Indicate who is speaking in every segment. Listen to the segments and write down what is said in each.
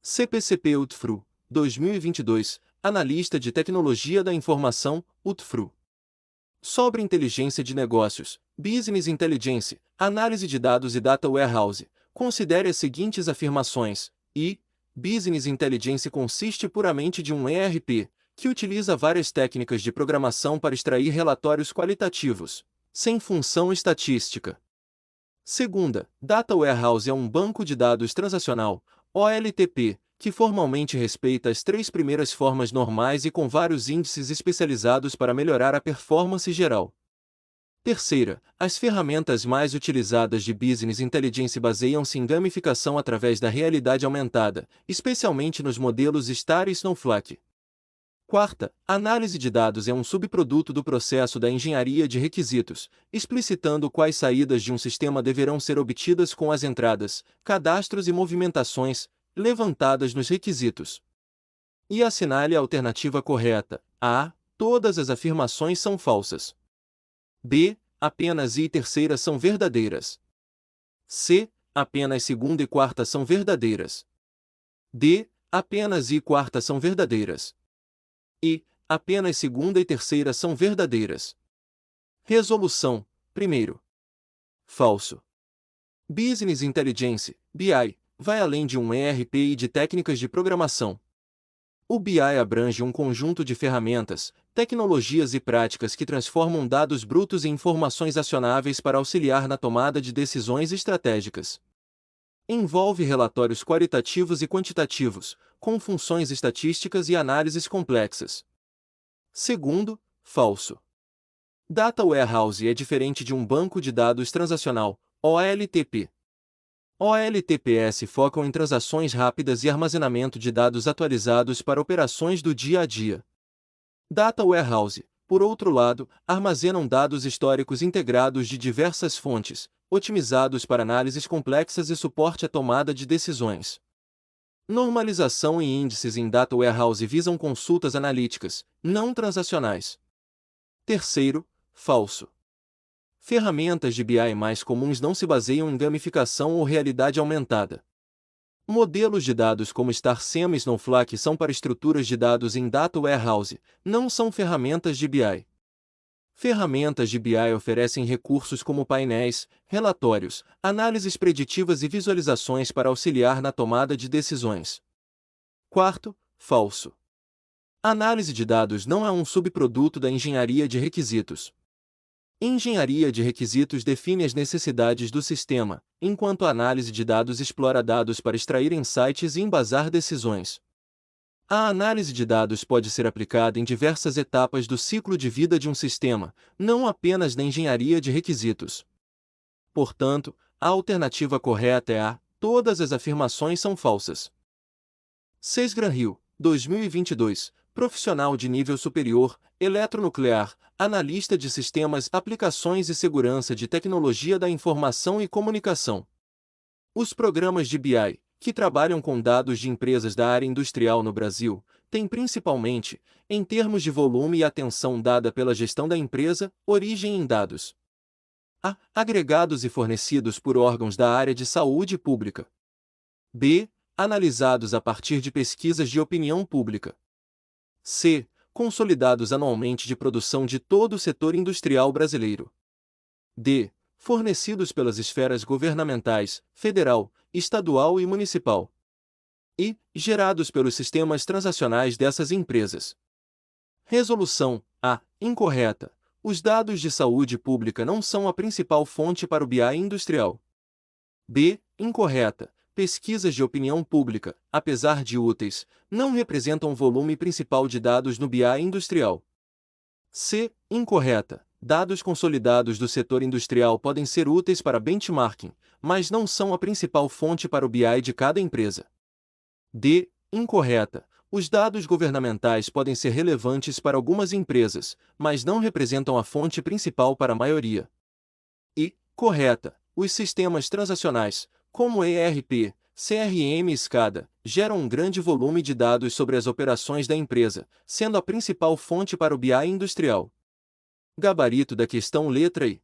Speaker 1: CPCP UTFRU, 2022, Analista de Tecnologia da Informação, UTFRU. Sobre inteligência de negócios, Business Intelligence, análise de dados e Data Warehouse, considere as seguintes afirmações. Business Intelligence consiste puramente de um ERP, que utiliza várias técnicas de programação para extrair relatórios qualitativos, sem função estatística. Segunda, Data Warehouse é um banco de dados transacional, OLTP, que formalmente respeita as três primeiras formas normais e com vários índices especializados para melhorar a performance geral. Terceira, as ferramentas mais utilizadas de Business Intelligence baseiam-se em gamificação através da realidade aumentada, especialmente nos modelos Star e Snowflake. Quarta, análise de dados é um subproduto do processo da engenharia de requisitos, explicitando quais saídas de um sistema deverão ser obtidas com as entradas, cadastros e movimentações levantadas nos requisitos. E assinale a alternativa correta. A. Todas as afirmações são falsas. B. Apenas I e terceira são verdadeiras. C. Apenas segunda e quarta são verdadeiras. D. Apenas I e quarta são verdadeiras. E. Apenas segunda e terceira são verdadeiras. Resolução. Primeiro. Falso. Business Intelligence, BI, vai além de um ERP e de técnicas de programação. O BI abrange um conjunto de ferramentas, tecnologias e práticas que transformam dados brutos em informações acionáveis para auxiliar na tomada de decisões estratégicas. Envolve relatórios qualitativos e quantitativos, com funções estatísticas e análises complexas. Segundo, falso. Data Warehouse é diferente de um banco de dados transacional, OLTP. OLTPs focam em transações rápidas e armazenamento de dados atualizados para operações do dia a dia. Data Warehouse, por outro lado, armazenam dados históricos integrados de diversas fontes, otimizados para análises complexas e suporte à tomada de decisões. Normalização e índices em Data Warehouse visam consultas analíticas, não transacionais. Terceiro, falso. Ferramentas de BI mais comuns não se baseiam em gamificação ou realidade aumentada. Modelos de dados como StarSem e Snowflake são para estruturas de dados em Data Warehouse, não são ferramentas de BI. Ferramentas de BI oferecem recursos como painéis, relatórios, análises preditivas e visualizações para auxiliar na tomada de decisões. Quarto, falso. Análise de dados não é um subproduto da engenharia de requisitos. Engenharia de requisitos define as necessidades do sistema, enquanto a análise de dados explora dados para extrair insights e embasar decisões. A análise de dados pode ser aplicada em diversas etapas do ciclo de vida de um sistema, não apenas na engenharia de requisitos. Portanto, a alternativa correta é a: todas as afirmações são falsas. Sesgran-Hill, 2022, profissional de nível superior, eletronuclear, analista de sistemas, aplicações e segurança de tecnologia da informação e comunicação. Os programas de BI, que trabalham com dados de empresas da área industrial no Brasil, têm principalmente, em termos de volume e atenção dada pela gestão da empresa, origem em dados A. Agregados e fornecidos por órgãos da área de saúde pública. B. Analisados a partir de pesquisas de opinião pública. C. Consolidados anualmente de produção de todo o setor industrial brasileiro. D. Fornecidos pelas esferas governamentais, federal, estadual e municipal. E. Gerados pelos sistemas transacionais dessas empresas. Resolução A. Incorreta. Os dados de saúde pública não são a principal fonte para o BI industrial. B. Incorreta. Pesquisas de opinião pública, apesar de úteis, não representam o volume principal de dados no BI industrial. C. Incorreta. Dados consolidados do setor industrial podem ser úteis para benchmarking, mas não são a principal fonte para o BI de cada empresa. D. Incorreta. Os dados governamentais podem ser relevantes para algumas empresas, mas não representam a fonte principal para a maioria. E. Correta. Os sistemas transacionais, como ERP, CRM e SCADA, geram um grande volume de dados sobre as operações da empresa, sendo a principal fonte para o BI industrial. Gabarito da questão letra I.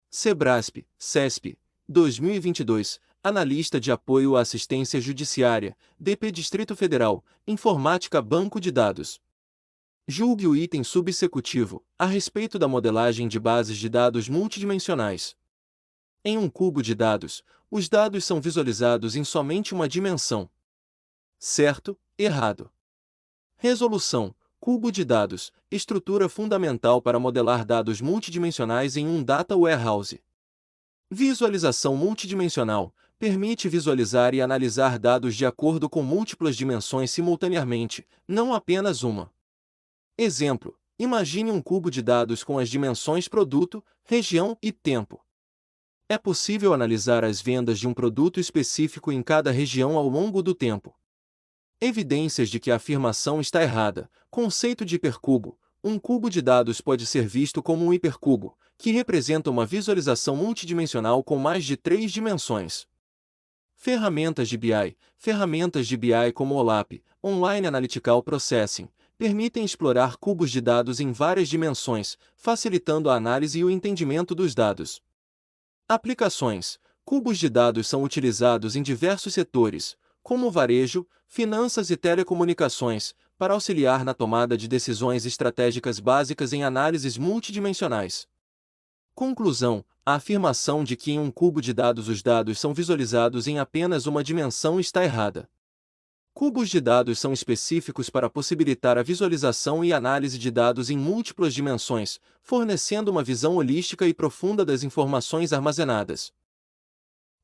Speaker 1: Sebrasp, CESP, 2022, Analista de Apoio à Assistência Judiciária, DP Distrito Federal, Informática Banco de Dados. Julgue o item subsecutivo, a respeito da modelagem de bases de dados multidimensionais. Em um cubo de dados, os dados são visualizados em somente uma dimensão. Certo, errado. Resolução: cubo de dados, estrutura fundamental para modelar dados multidimensionais em um data warehouse. Visualização multidimensional: permite visualizar e analisar dados de acordo com múltiplas dimensões simultaneamente, não apenas uma. Exemplo: imagine um cubo de dados com as dimensões produto, região e tempo. É possível analisar as vendas de um produto específico em cada região ao longo do tempo. Evidências de que a afirmação está errada. Conceito de hipercubo. Um cubo de dados pode ser visto como um hipercubo, que representa uma visualização multidimensional com mais de 3 dimensões. Ferramentas de BI. Ferramentas de BI como OLAP, Online Analytical Processing, permitem explorar cubos de dados em várias dimensões, facilitando a análise e o entendimento dos dados. Aplicações. Cubos de dados são utilizados em diversos setores, como varejo, finanças e telecomunicações, para auxiliar na tomada de decisões estratégicas básicas em análises multidimensionais. Conclusão: a afirmação de que em um cubo de dados os dados são visualizados em apenas uma dimensão está errada. Cubos de dados são específicos para possibilitar a visualização e análise de dados em múltiplas dimensões, fornecendo uma visão holística e profunda das informações armazenadas.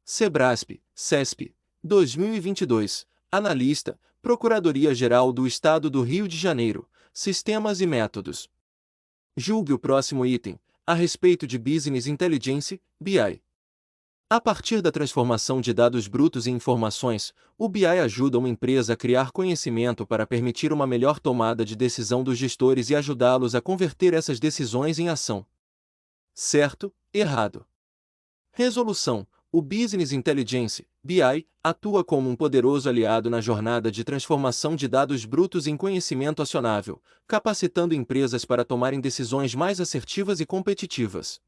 Speaker 1: Sebrasp, CESP, 2022, Analista, Procuradoria-Geral do Estado do Rio de Janeiro, Sistemas e Métodos. Julgue o próximo item, a respeito de Business Intelligence, BI. A partir da transformação de dados brutos em informações, o BI ajuda uma empresa a criar conhecimento para permitir uma melhor tomada de decisão dos gestores e ajudá-los a converter essas decisões em ação. Certo, errado. Resolução: o Business Intelligence, BI, atua como um poderoso aliado na jornada de transformação de dados brutos em conhecimento acionável, capacitando empresas para tomarem decisões mais assertivas e competitivas.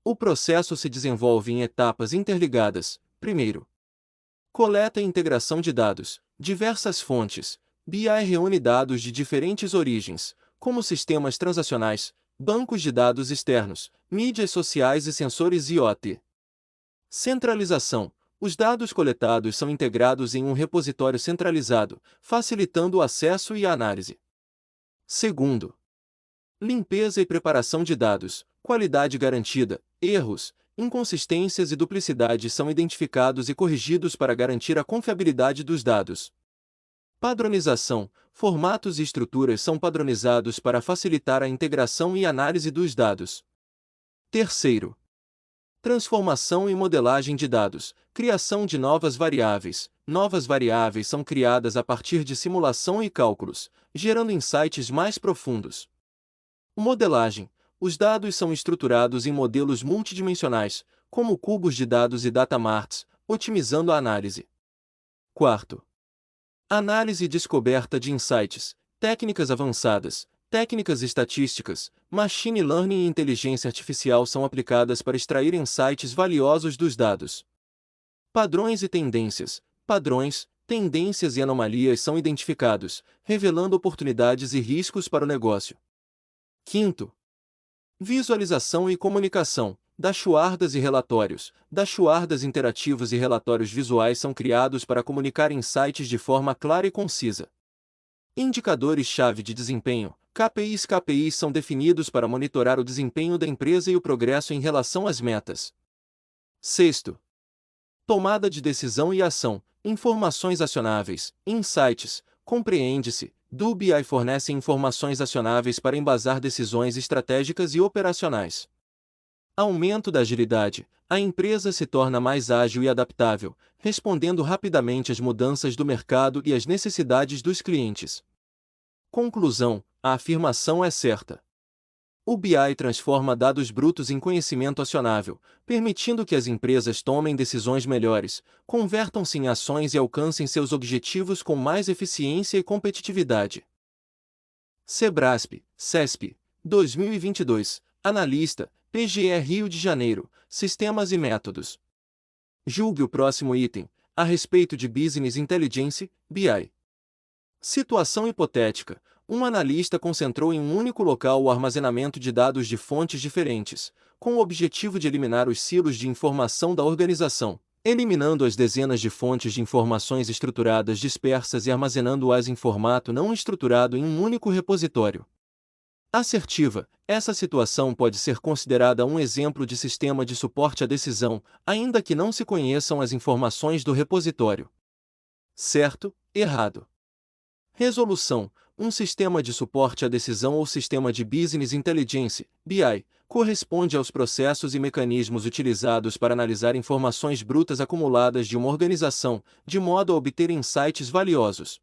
Speaker 1: O processo se desenvolve em etapas interligadas. Primeiro, coleta e integração de dados. Diversas fontes. BI reúne dados de diferentes origens, como sistemas transacionais, bancos de dados externos, mídias sociais e sensores IoT. Centralização. Os dados coletados são integrados em um repositório centralizado, facilitando o acesso e a análise. Segundo, limpeza e preparação de dados. Qualidade garantida. Erros, inconsistências e duplicidades são identificados e corrigidos para garantir a confiabilidade dos dados. Padronização. Formatos e estruturas são padronizados para facilitar a integração e análise dos dados. Terceiro, transformação e modelagem de dados. Criação de novas variáveis. Novas variáveis são criadas a partir de simulação e cálculos, gerando insights mais profundos. Modelagem. Os dados são estruturados em modelos multidimensionais, como cubos de dados e datamarts, otimizando a análise. Quarto, análise e descoberta de insights. Técnicas avançadas, técnicas estatísticas, machine learning e inteligência artificial são aplicadas para extrair insights valiosos dos dados. Padrões e tendências. Padrões, tendências e anomalias são identificados, revelando oportunidades e riscos para o negócio. Quinto, visualização e comunicação. Dashboards e relatórios. Dashboards interativos e relatórios visuais são criados para comunicar insights de forma clara e concisa. Indicadores-chave de desempenho. KPIs. KPIs são definidos para monitorar o desempenho da empresa e o progresso em relação às metas. Sexto, tomada de decisão e ação. Informações acionáveis. Insights. Compreende-se. Do BI fornecem informações acionáveis para embasar decisões estratégicas e operacionais. Aumento da agilidade. A empresa se torna mais ágil e adaptável, respondendo rapidamente às mudanças do mercado e às necessidades dos clientes. Conclusão: a afirmação é certa. O BI transforma dados brutos em conhecimento acionável, permitindo que as empresas tomem decisões melhores, convertam-se em ações e alcancem seus objetivos com mais eficiência e competitividade. Sebrasp, CESP, 2022, Analista, PGE Rio de Janeiro, Sistemas e Métodos. Julgue o próximo item, a respeito de Business Intelligence, BI. Situação hipotética. Um analista concentrou em um único local o armazenamento de dados de fontes diferentes, com o objetivo de eliminar os silos de informação da organização, eliminando as dezenas de fontes de informações estruturadas dispersas e armazenando-as em formato não estruturado em um único repositório. Assertiva, essa situação pode ser considerada um exemplo de sistema de suporte à decisão, ainda que não se conheçam as informações do repositório. Certo, errado. Resolução: um sistema de suporte à decisão ou sistema de Business Intelligence, BI, corresponde aos processos e mecanismos utilizados para analisar informações brutas acumuladas de uma organização, de modo a obter insights valiosos.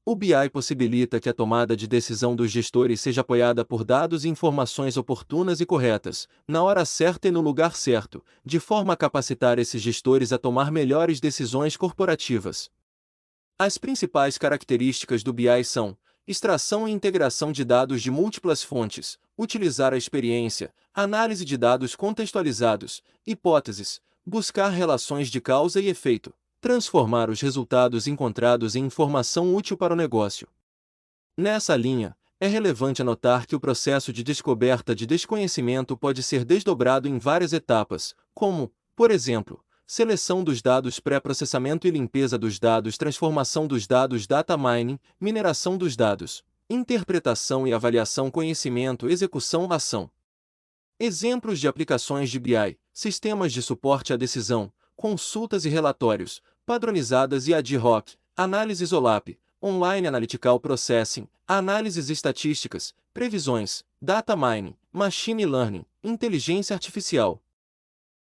Speaker 1: O BI possibilita que a tomada de decisão dos gestores seja apoiada por dados e informações oportunas e corretas, na hora certa e no lugar certo, de forma a capacitar esses gestores a tomar melhores decisões corporativas. As principais características do BI são: extração e integração de dados de múltiplas fontes, utilizar a experiência, análise de dados contextualizados, hipóteses, buscar relações de causa e efeito, transformar os resultados encontrados em informação útil para o negócio. Nessa linha, é relevante anotar que o processo de descoberta de desconhecimento pode ser desdobrado em várias etapas, como, por exemplo, seleção dos dados, pré-processamento e limpeza dos dados, transformação dos dados, data mining, mineração dos dados, interpretação e avaliação, conhecimento, execução, ação. Exemplos de aplicações de BI: sistemas de suporte à decisão, consultas e relatórios, padronizadas e ad hoc, análises OLAP, online analytical processing, análises estatísticas, previsões, data mining, machine learning, inteligência artificial.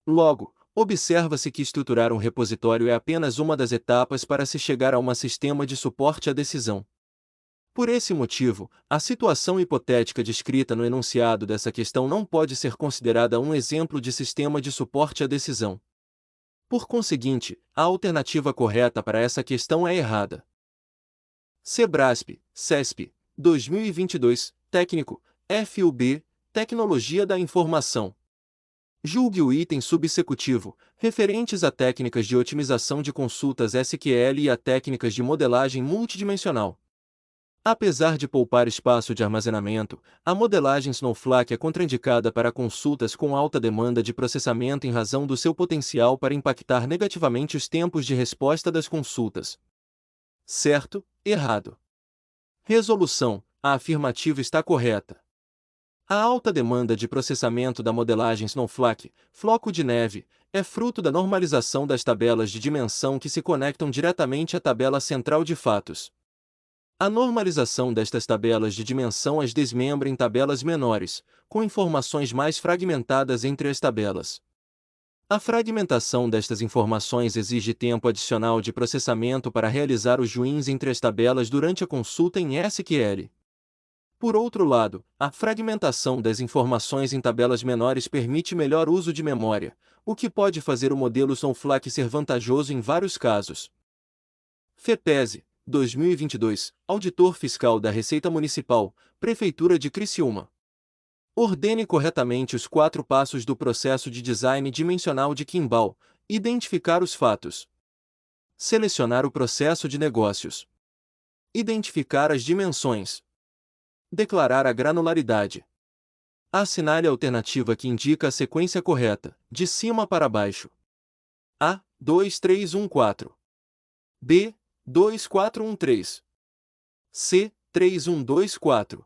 Speaker 1: Logo, observa-se que estruturar um repositório é apenas uma das etapas para se chegar a um sistema de suporte à decisão. Por esse motivo, a situação hipotética descrita no enunciado dessa questão não pode ser considerada um exemplo de sistema de suporte à decisão. Por conseguinte, a alternativa correta para essa questão é errada. Sebrasp, CESP, 2022, Técnico, FUB, Tecnologia da Informação. Julgue o item subsecutivo, referentes a técnicas de otimização de consultas SQL e a técnicas de modelagem multidimensional. Apesar de poupar espaço de armazenamento, a modelagem Snowflake é contraindicada para consultas com alta demanda de processamento em razão do seu potencial para impactar negativamente os tempos de resposta das consultas. Certo, errado. Resolução: a afirmativa está correta. A alta demanda de processamento da modelagem Snowflake, floco de neve, é fruto da normalização das tabelas de dimensão que se conectam diretamente à tabela central de fatos. A normalização destas tabelas de dimensão as desmembra em tabelas menores, com informações mais fragmentadas entre as tabelas. A fragmentação destas informações exige tempo adicional de processamento para realizar os joins entre as tabelas durante a consulta em SQL. Por outro lado, a fragmentação das informações em tabelas menores permite melhor uso de memória, o que pode fazer o modelo Snowflake ser vantajoso em vários casos. FEPESE, 2022, Auditor Fiscal da Receita Municipal, Prefeitura de Criciúma. Ordene corretamente os 4 passos do processo de design dimensional de Kimball: identificar os fatos, selecionar o processo de negócios, identificar as dimensões, declarar a granularidade. Assinale a alternativa que indica a sequência correta, de cima para baixo. A. 2314. B. 2413. C. 3124.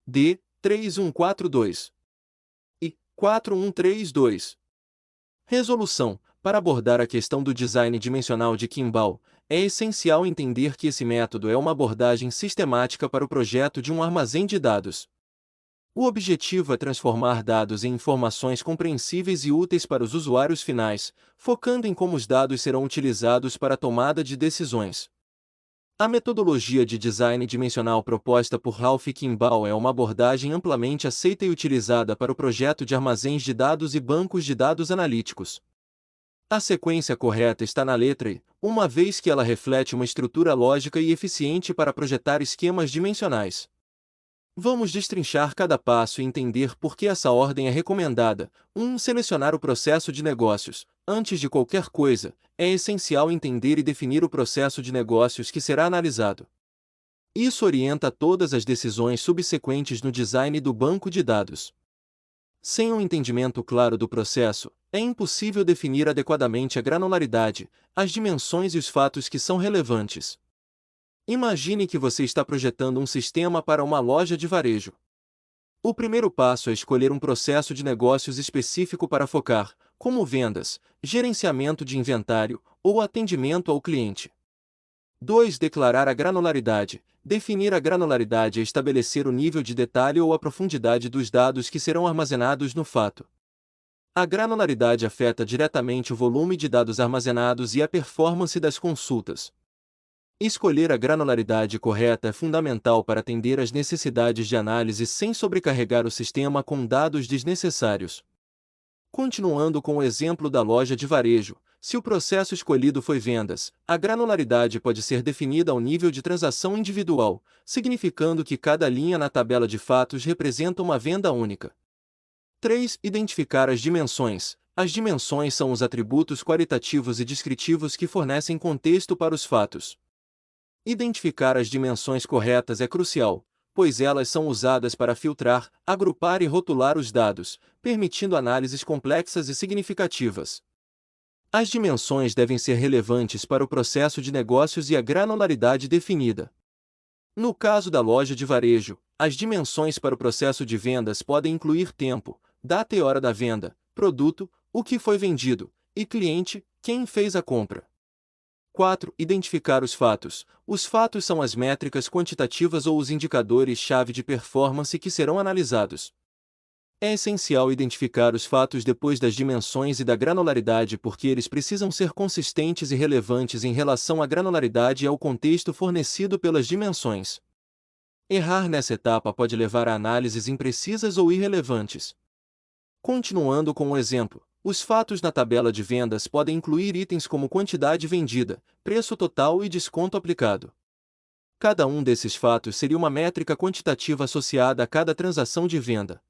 Speaker 1: D. 3142. E. 4132. Resolução: para abordar a questão do design dimensional de Kimball, é essencial entender que esse método é uma abordagem sistemática para o projeto de um armazém de dados. O objetivo é transformar dados em informações compreensíveis e úteis para os usuários finais, focando em como os dados serão utilizados para a tomada de decisões. A metodologia de design dimensional proposta por Ralph Kimball é uma abordagem amplamente aceita e utilizada para o projeto de armazéns de dados e bancos de dados analíticos. A sequência correta está na letra I, uma vez que ela reflete uma estrutura lógica e eficiente para projetar esquemas dimensionais. Vamos destrinchar cada passo e entender por que essa ordem é recomendada. 1. Selecionar o processo de negócios. Antes de qualquer coisa, é essencial entender e definir o processo de negócios que será analisado. Isso orienta todas as decisões subsequentes no design do banco de dados. Sem um entendimento claro do processo, é impossível definir adequadamente a granularidade, as dimensões e os fatos que são relevantes. Imagine que você está projetando um sistema para uma loja de varejo. O primeiro passo é escolher um processo de negócios específico para focar, como vendas, gerenciamento de inventário ou atendimento ao cliente. 2. Declarar a granularidade. Definir a granularidade é estabelecer o nível de detalhe ou a profundidade dos dados que serão armazenados no fato. A granularidade afeta diretamente o volume de dados armazenados e a performance das consultas. Escolher a granularidade correta é fundamental para atender às necessidades de análise sem sobrecarregar o sistema com dados desnecessários. Continuando com o exemplo da loja de varejo, se o processo escolhido foi vendas, a granularidade pode ser definida ao nível de transação individual, significando que cada linha na tabela de fatos representa uma venda única. 3. Identificar as dimensões. As dimensões são os atributos qualitativos e descritivos que fornecem contexto para os fatos. Identificar as dimensões corretas é crucial, pois elas são usadas para filtrar, agrupar e rotular os dados, permitindo análises complexas e significativas. As dimensões devem ser relevantes para o processo de negócios e a granularidade definida. No caso da loja de varejo, as dimensões para o processo de vendas podem incluir tempo, data e hora da venda, produto, o que foi vendido, e cliente, quem fez a compra. 4. Identificar os fatos. Os fatos são as métricas quantitativas ou os indicadores-chave de performance que serão analisados. É essencial identificar os fatos depois das dimensões e da granularidade porque eles precisam ser consistentes e relevantes em relação à granularidade e ao contexto fornecido pelas dimensões. Errar nessa etapa pode levar a análises imprecisas ou irrelevantes. Continuando com o exemplo, os fatos na tabela de vendas podem incluir itens como quantidade vendida, preço total e desconto aplicado. Cada um desses fatos seria uma métrica quantitativa associada a cada transação de venda.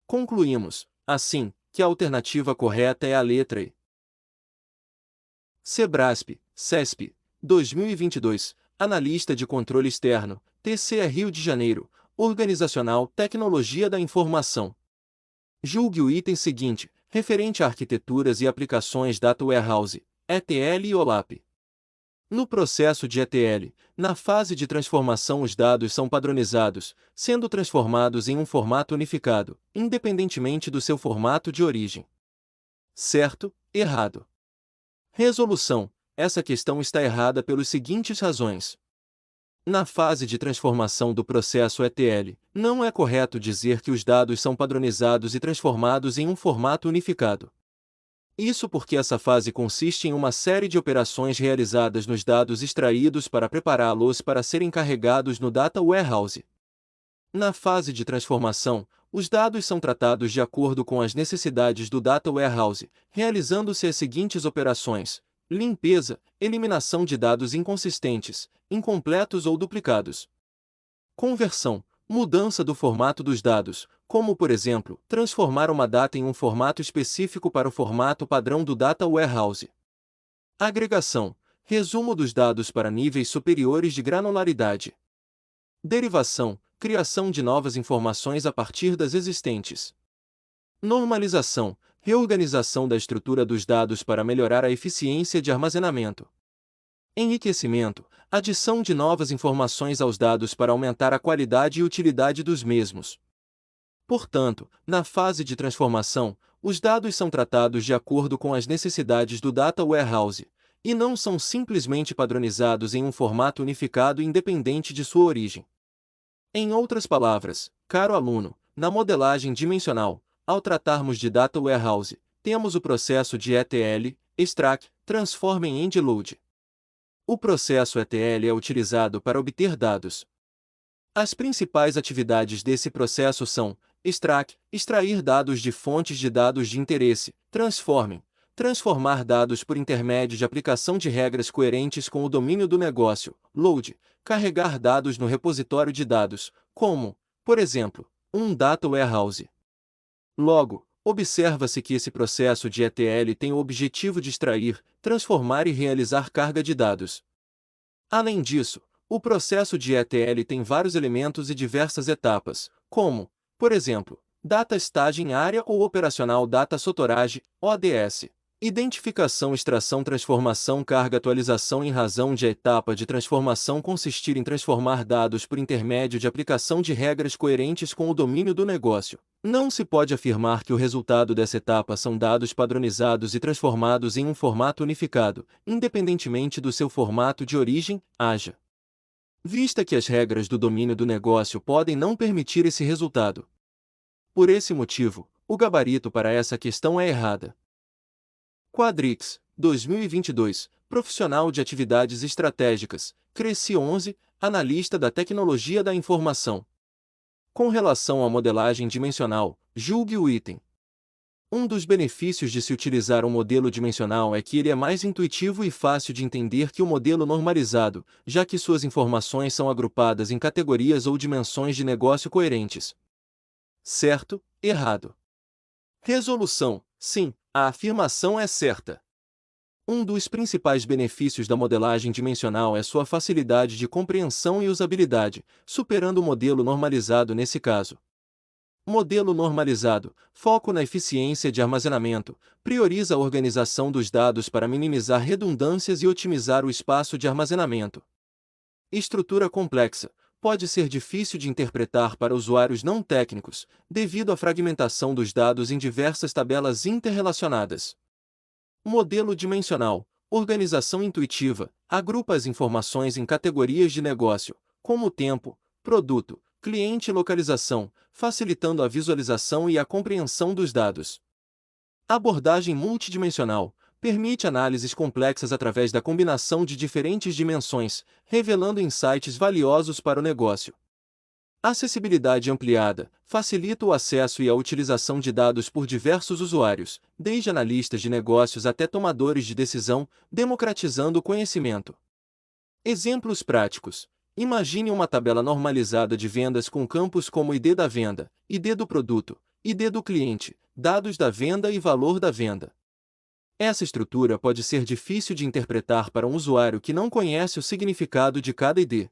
Speaker 1: Concluímos, assim, que a alternativa correta é a letra E. Sebrasp, CESP, 2022, Analista de Controle Externo, TCE Rio de Janeiro, Organizacional Tecnologia da Informação. Julgue o item seguinte, referente a arquiteturas e aplicações Data Warehouse, ETL e OLAP. No processo de ETL, na fase de transformação os dados são padronizados, sendo transformados em um formato unificado, independentemente do seu formato de origem. Certo, errado. Resolução: essa questão está errada pelas seguintes razões. Na fase de transformação do processo ETL, não é correto dizer que os dados são padronizados e transformados em um formato unificado. Isso porque essa fase consiste em uma série de operações realizadas nos dados extraídos para prepará-los para serem carregados no Data Warehouse. Na fase de transformação, os dados são tratados de acordo com as necessidades do Data Warehouse, realizando-se as seguintes operações: limpeza, eliminação de dados inconsistentes, incompletos ou duplicados. Conversão, mudança do formato dos dados, como por exemplo, transformar uma data em um formato específico para o formato padrão do Data Warehouse. Agregação, resumo dos dados para níveis superiores de granularidade. Derivação, criação de novas informações a partir das existentes. Normalização, reorganização da estrutura dos dados para melhorar a eficiência de armazenamento. Enriquecimento, adição de novas informações aos dados para aumentar a qualidade e utilidade dos mesmos. Portanto, na fase de transformação, os dados são tratados de acordo com as necessidades do Data Warehouse, e não são simplesmente padronizados em um formato unificado independente de sua origem. Em outras palavras, caro aluno, na modelagem dimensional, ao tratarmos de Data Warehouse, temos o processo de ETL, Extract, Transform e End Load. O processo ETL é utilizado para obter dados. As principais atividades desse processo são: Extract, extrair dados de fontes de dados de interesse; Transform, transformar dados por intermédio de aplicação de regras coerentes com o domínio do negócio; Load, carregar dados no repositório de dados, como, por exemplo, um data warehouse. Logo, observa-se que esse processo de ETL tem o objetivo de extrair, transformar e realizar carga de dados. Além disso, o processo de ETL tem vários elementos e diversas etapas, como, por exemplo, Data Staging Área ou Operacional Data Storage, ODS. Identificação, extração, transformação, carga, atualização. Em razão de a etapa de transformação consistir em transformar dados por intermédio de aplicação de regras coerentes com o domínio do negócio, não se pode afirmar que o resultado dessa etapa são dados padronizados e transformados em um formato unificado, independentemente do seu formato de origem, haja vista que as regras do domínio do negócio podem não permitir esse resultado. Por esse motivo, o gabarito para essa questão é errada. Quadrix, 2022, Profissional de Atividades Estratégicas, Cresci 11, Analista da Tecnologia da Informação. Com relação à modelagem dimensional, julgue o item. Um dos benefícios de se utilizar um modelo dimensional é que ele é mais intuitivo e fácil de entender que o modelo normalizado, já que suas informações são agrupadas em categorias ou dimensões de negócio coerentes. Certo, errado. Resolução: sim, a afirmação é certa. Um dos principais benefícios da modelagem dimensional é sua facilidade de compreensão e usabilidade, superando o modelo normalizado nesse caso. Modelo normalizado: foco na eficiência de armazenamento, prioriza a organização dos dados para minimizar redundâncias e otimizar o espaço de armazenamento. Estrutura complexa: pode ser difícil de interpretar para usuários não técnicos, devido à fragmentação dos dados em diversas tabelas interrelacionadas. Modelo dimensional: organização intuitiva, agrupa as informações em categorias de negócio, como tempo, produto, cliente e localização, facilitando a visualização e a compreensão dos dados. Abordagem multidimensional: permite análises complexas através da combinação de diferentes dimensões, revelando insights valiosos para o negócio. Acessibilidade ampliada: facilita o acesso e a utilização de dados por diversos usuários, desde analistas de negócios até tomadores de decisão, democratizando o conhecimento. Exemplos práticos: imagine uma tabela normalizada de vendas com campos como ID da venda, ID do produto, ID do cliente, dados da venda e valor da venda. Essa estrutura pode ser difícil de interpretar para um usuário que não conhece o significado de cada ID.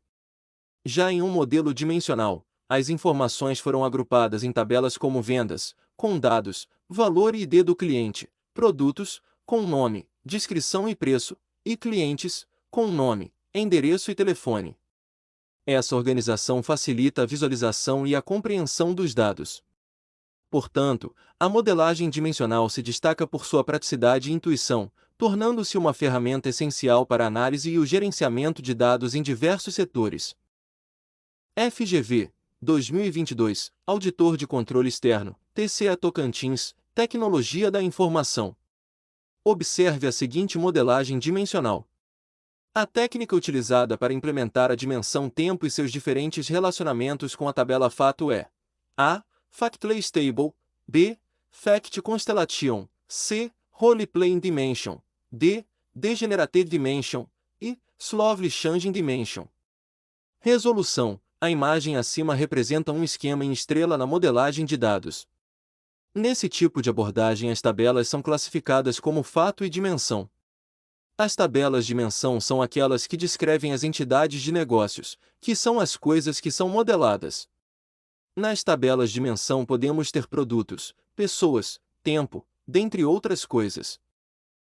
Speaker 1: Já em um modelo dimensional, as informações foram agrupadas em tabelas como vendas, com dados, valor e ID do cliente, produtos, com nome, descrição e preço, e clientes, com nome, endereço e telefone. Essa organização facilita a visualização e a compreensão dos dados. Portanto, a modelagem dimensional se destaca por sua praticidade e intuição, tornando-se uma ferramenta essencial para a análise e o gerenciamento de dados em diversos setores. FGV, 2022, Auditor de Controle Externo, TCE Tocantins, Tecnologia da Informação. Observe a seguinte modelagem dimensional. A técnica utilizada para implementar a dimensão tempo e seus diferentes relacionamentos com a tabela fato é: A. Fact-Place Table, B. Fact Constellation, C. Role-Playing Dimension, D. Degenerative Dimension e Slowly Changing Dimension. Resolução: a imagem acima representa um esquema em estrela na modelagem de dados. Nesse tipo de abordagem, as tabelas são classificadas como fato e dimensão. As tabelas de dimensão são aquelas que descrevem as entidades de negócios, que são as coisas que são modeladas. Nas tabelas de dimensão podemos ter produtos, pessoas, tempo, dentre outras coisas.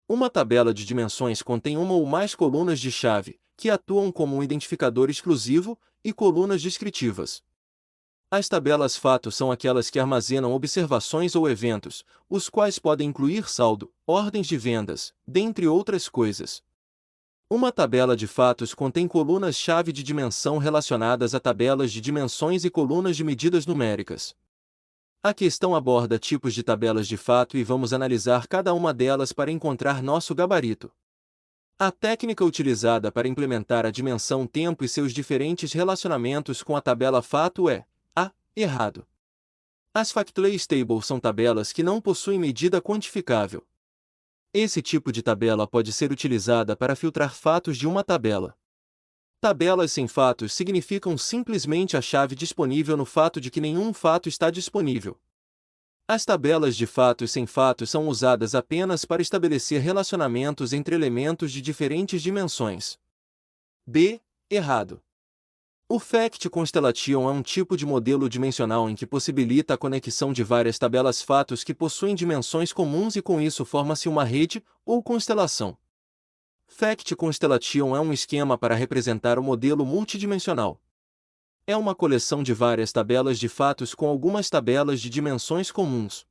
Speaker 1: Uma tabela de dimensões contém uma ou mais colunas de chave, que atuam como um identificador exclusivo, e colunas descritivas. As tabelas fato são aquelas que armazenam observações ou eventos, os quais podem incluir saldo, ordens de vendas, dentre outras coisas. Uma tabela de fatos contém colunas-chave de dimensão relacionadas a tabelas de dimensões e colunas de medidas numéricas. A questão aborda tipos de tabelas de fato e vamos analisar cada uma delas para encontrar nosso gabarito. A técnica utilizada para implementar a dimensão tempo e seus diferentes relacionamentos com a tabela fato é: A. Errado. As Fact-Place Tables são tabelas que não possuem medida quantificável. Esse tipo de tabela pode ser utilizada para filtrar fatos de uma tabela. Tabelas sem fatos significam simplesmente a chave disponível no fato de que nenhum fato está disponível. As tabelas de fatos sem fatos são usadas apenas para estabelecer relacionamentos entre elementos de diferentes dimensões. B. Errado. O Fact Constellation é um tipo de modelo dimensional em que possibilita a conexão de várias tabelas fatos que possuem dimensões comuns e com isso forma-se uma rede, ou constelação. Fact Constellation é um esquema para representar o modelo multidimensional. É uma coleção de várias tabelas de fatos com algumas tabelas de dimensões comuns.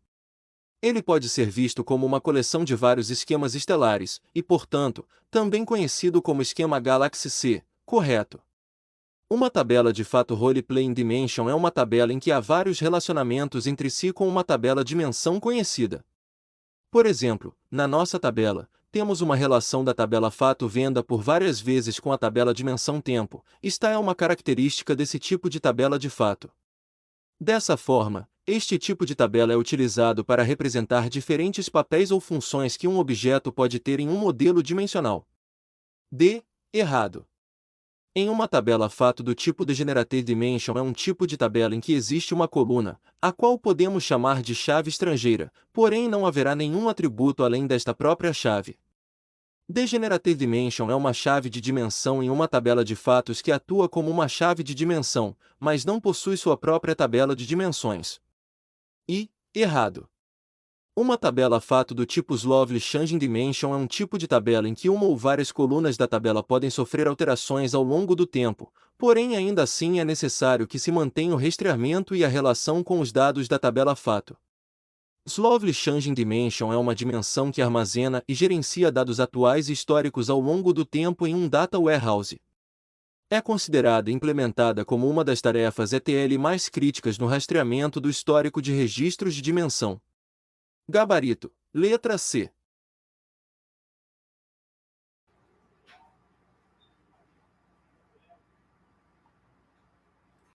Speaker 1: Ele pode ser visto como uma coleção de vários esquemas estelares, e, portanto, também conhecido como esquema Galaxy C, correto? Uma tabela de fato Role-Playing Dimension é uma tabela em que há vários relacionamentos entre si com uma tabela dimensão conhecida. Por exemplo, na nossa tabela, temos uma relação da tabela fato venda por várias vezes com a tabela dimensão tempo. Esta é uma característica desse tipo de tabela de fato. Dessa forma, este tipo de tabela é utilizado para representar diferentes papéis ou funções que um objeto pode ter em um modelo dimensional. D. Errado. Em uma tabela fato do tipo Degenerative Dimension é um tipo de tabela em que existe uma coluna, a qual podemos chamar de chave estrangeira, porém não haverá nenhum atributo além desta própria chave. Degenerative Dimension é uma chave de dimensão em uma tabela de fatos que atua como uma chave de dimensão, mas não possui sua própria tabela de dimensões. E, errado. Uma tabela fato do tipo Slowly Changing Dimension é um tipo de tabela em que uma ou várias colunas da tabela podem sofrer alterações ao longo do tempo, porém ainda assim é necessário que se mantenha o rastreamento e a relação com os dados da tabela fato. Slowly Changing Dimension é uma dimensão que armazena e gerencia dados atuais e históricos ao longo do tempo em um data warehouse. É considerada e implementada como uma das tarefas ETL mais críticas no rastreamento do histórico de registros de dimensão. Gabarito, letra C.